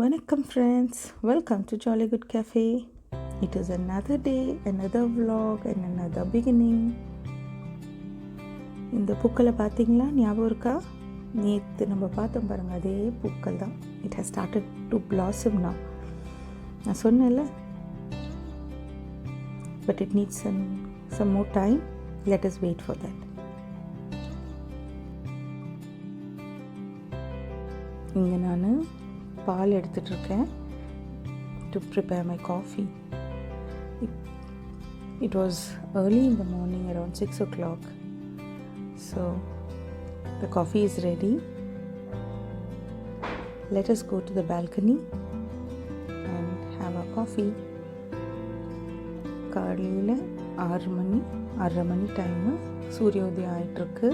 Welcome, friends. Welcome to Jolly Good Cafe. It is another day, another vlog, and another beginning. இந்த பூக்களை பார்த்தீங்களா? ஞாபகம் இருக்கா? நேற்று நம்ம பார்த்தோம் பாருங்கள், அதே பூக்கள் தான். It has started to blossom now. நான் சொன்னேன்ல, but it needs some more time. Let us wait for that. இங்கே நான் பால் எடுத்துகிட்ருக்கேன் to prepare my coffee. It was early in the morning, around 6 o'clock. So the coffee is ready. Let us go to the balcony and have a coffee. காலையில் 6 மணி time, சூரியோதயம் ஆகிட்டுருக்கு.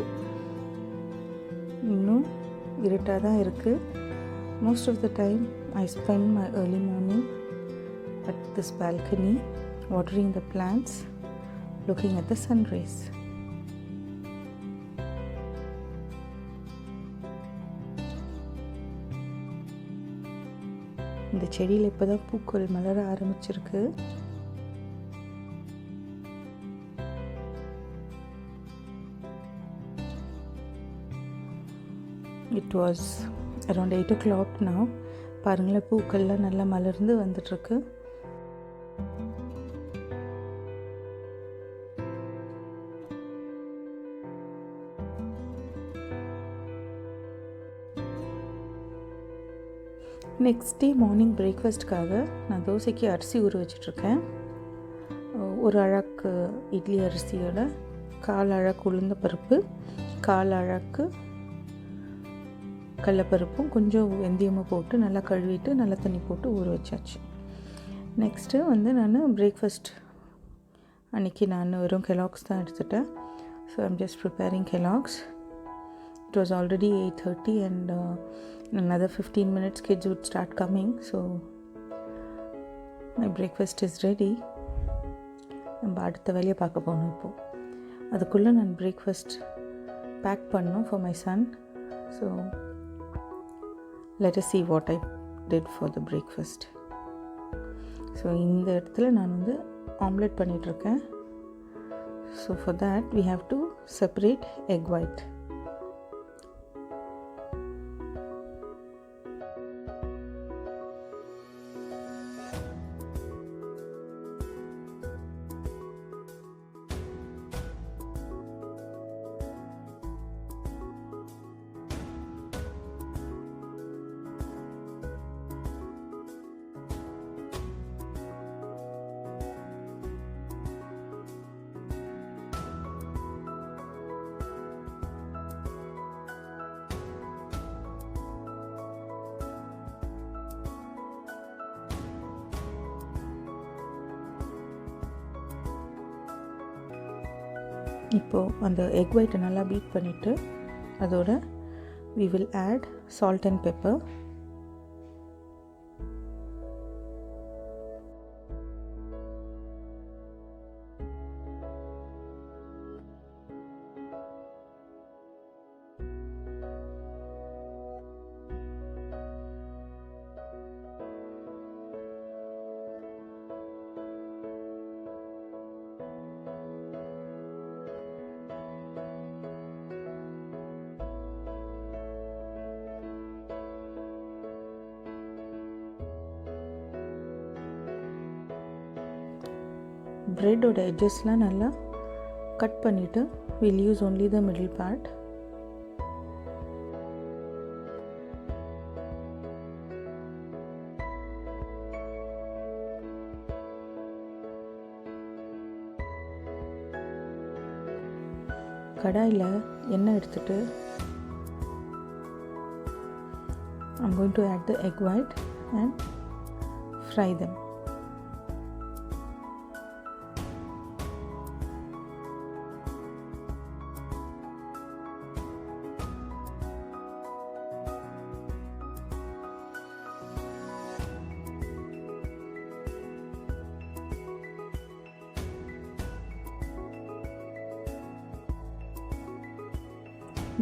இன்னும் இருட்டாக தான் இருக்குது. Most of the time I spend my early morning at this balcony, watering the plants, looking at the sun rays. இந்த செடியில் இப்போ தான் பூக்கள் மலர ஆரம்பிச்சிருக்கு. It was around 8 o'clock now. பாருங்களேன், பூக்கள்லாம் நல்லா மலர்ந்து வந்துட்டுருக்கு. நெக்ஸ்ட் டே மார்னிங் பிரேக்ஃபாஸ்ட்டுக்காக நான் தோசைக்கு அரிசி ஊற வச்சிட்ருக்கேன். ஒரு அழாக்கு இட்லி அரிசியோட 1/4 அழாக்கு உளுந்த பருப்பு, 1/4 அழாக்கு கடலப்பருப்பும் கொஞ்சம் வெந்தயமும் போட்டு நல்லா கழுவிட்டு நல்லா தண்ணி போட்டு ஊற வச்சாச்சு. நெக்ஸ்ட்டு நான் பிரேக்ஃபாஸ்ட் அன்றைக்கி நான் வெறும் கெலாக்ஸ் தான் எடுத்துட்டேன். So I'm just preparing Kellogg's. It was already 8:30 and in another 15 minutes kids would start coming. So my breakfast is ready. நம்ம அடுத்த வேலையை பார்க்க போகணும். இப்போது அதுக்குள்ளே நான் பிரேக்ஃபாஸ்ட் பேக் பண்ணணும் for my son. So let us see what I did for the breakfast. So இந்த இடத்துல நான் ஆம்லெட் பண்ணிகிட்ருக்கேன். So for that we have to separate egg white. இப்போது அந்த எக் ஒயிட்டை நல்லா பீட் பண்ணிவிட்டு அதோட we will add salt and pepper. ப்ரெட்டோட எட்ஜஸ்லாம் நல்லா கட் பண்ணிவிட்டு we'll use only the middle part. கடாயில் எண்ணெய் எடுத்துட்டு I'm going to add the egg white and fry them.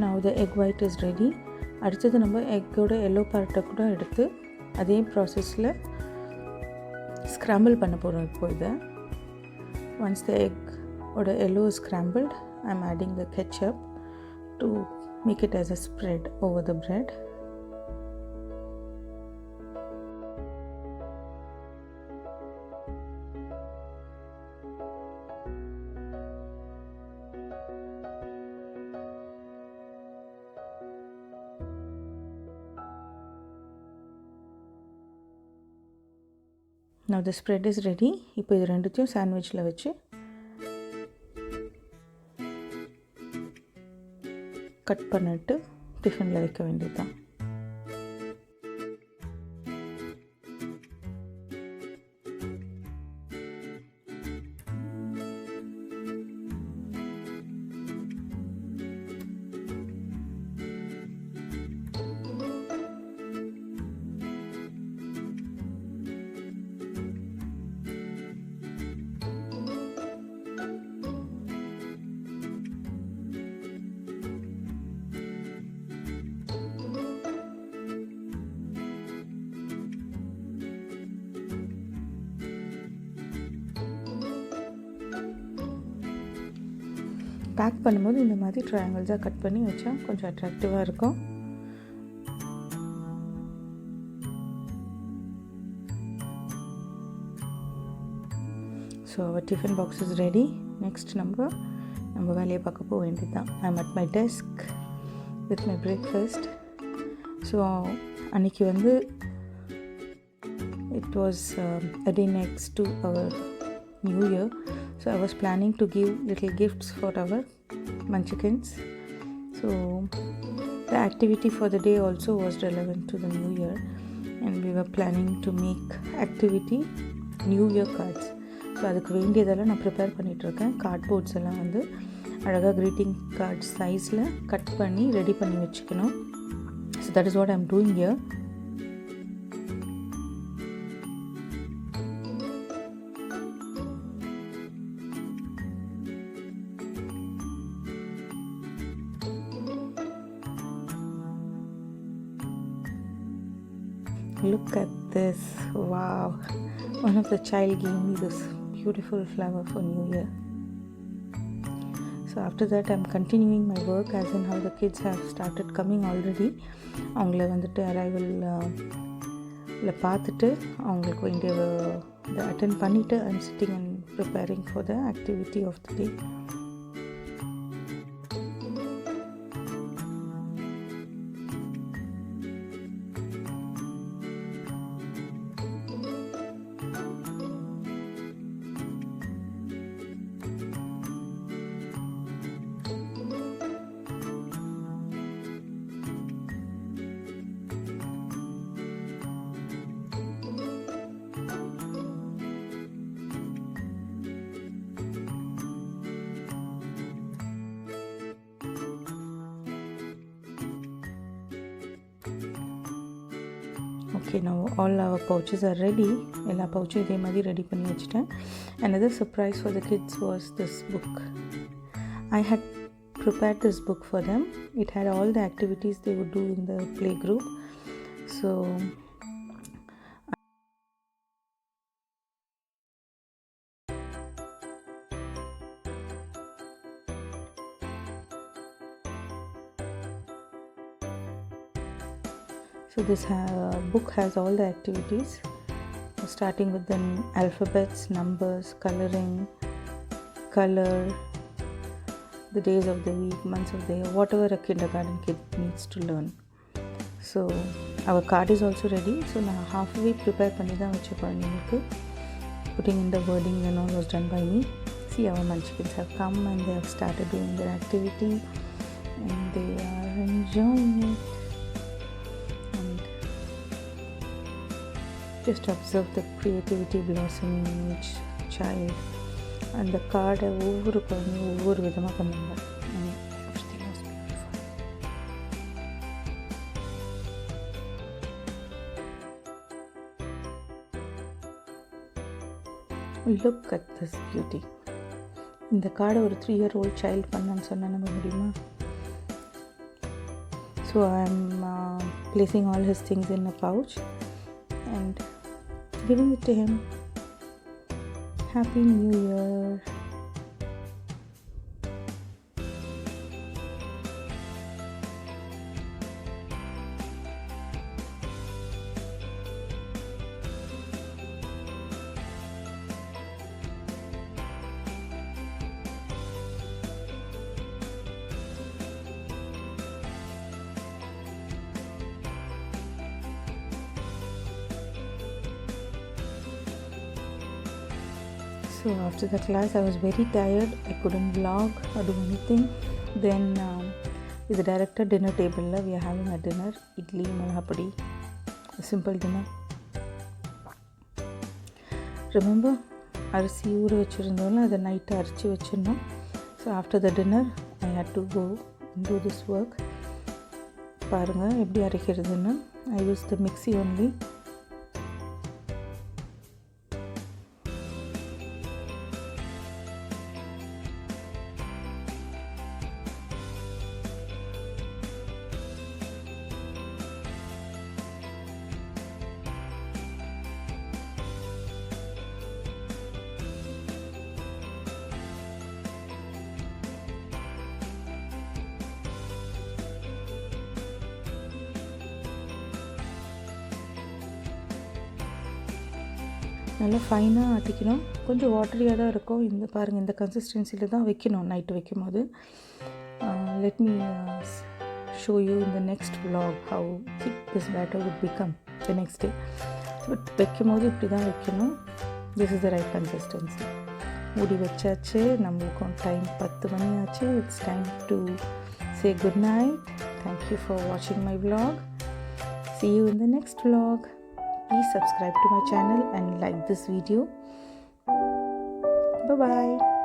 Now the egg white is ready. அடுத்தது நம்ம எக்கோட எல்லோ பார்ட்டை கூட எடுத்து அதே ப்ராசஸில் ஸ்க்ராம்பிள் பண்ண போகிறோம் இப்போ இதை. Once the egg oda yellow is scrambled, I'm adding the ketchup to make it as a spread over the bread. Now the spread is ready. இப்போ இது ரெண்டுத்தையும் சாண்ட்விச்சில் வச்சு கட் பண்ணிட்டு டிஃபனில் வைக்க வேண்டியது தான். பேக் பண்ணும்போது இந்த மாதிரி ட்ரையாங்கிள்ஸாக கட் பண்ணி வச்சா கொஞ்சம் அட்ராக்டிவாக இருக்கும். So our tiffin box is ready. Next நம்ம வேலையை பார்க்க போக வேண்டியது தான். I am at my desk with my breakfast. So அன்றைக்கி வந்து it was a day next to our New Year, so I was planning to give little gifts for our munchkins. So the activity for the day also was relevant to the New Year, and we were planning to make activity New Year cards. So அதுக்கு வேண்டியதெல்லாம் நான் prepare பண்ணிகிட்ருக்கேன். Cardboards எல்லாம் வந்து அழகாக greeting cards சைஸில் cut பண்ணி ready பண்ணி வச்சுக்கணும். So that is what I am doing here. Look at this. Wow. One of the child gave me this beautiful flower for New Year. So after that I'm continuing my work, as in how the kids have started coming already. அவங்கள வந்துட்டு அரைவலில் பார்த்துட்டு அவங்களுக்கு வேண்டிய இதை attend பண்ணிவிட்டு I'm sitting and preparing for the activity of the day. Okay, now all our pouches are ready. எல்லா pouchம் இதே மாதிரி ரெடி பண்ணி வச்சுட்டேன். Another surprise for the kids was this book. I had prepared this book for them. It had all the activities they would do in the play group. So this book has all the activities, starting with the alphabets, numbers, coloring, color, the days of the week, months of the year, whatever a kindergarten kid needs to learn. So our card is also ready. So now halfway prepare பண்ணி தான் வச்சுருக்கோம். Putting in the wording and all was done by me. See, our munchkins have come and they have started doing their activity and they are enjoying it. Just observe the creativity blossoming in each child. And the card ஒவ்வொரு குழந்தையும் ஒவ்வொரு விதமாக பண்ணுவாங்க. Everything was beautiful. Look at this beauty. இந்த கார்டை ஒரு 3-year-old child பண்ணான்னு சொன்னால் நம்ப முடியுமா? So I am placing all his things in a pouch. and giving it to him. Happy New Year. So after the class I was very tired. I couldn't vlog or do anything. Then with the director dinner table we are having a dinner. Idli, malhapadi, a simple dinner. Remember அரிசி ஊற வச்சுருந்தோம்ல, அதை night அரைச்சி வச்சிடணும். So after the dinner I had to go to this work. பாருங்கள் எப்படி அரைக்கிறதுன்னு. I use the mixie only. நல்லா ஃபைனாக ஆட்டிக்கணும். கொஞ்சம் வாட்டரியாக தான் இருக்கும். இந்த பாருங்கள், இந்த கன்சிஸ்டன்சியில் தான் வைக்கணும் நைட்டு வைக்கும் போது. Let me show you in the next vlog how thick this batter would become the next day. But வைக்கும் போது இப்படி தான் வைக்கணும். This is the right consistency. மூடி வச்சாச்சு. நம்மளுக்கும் டைம் 10 மணி ஆச்சு. It's time to say good night. Thank you for வாட்சிங் my vlog. See you in the next vlog. Please subscribe to my channel and like this video. Bye bye.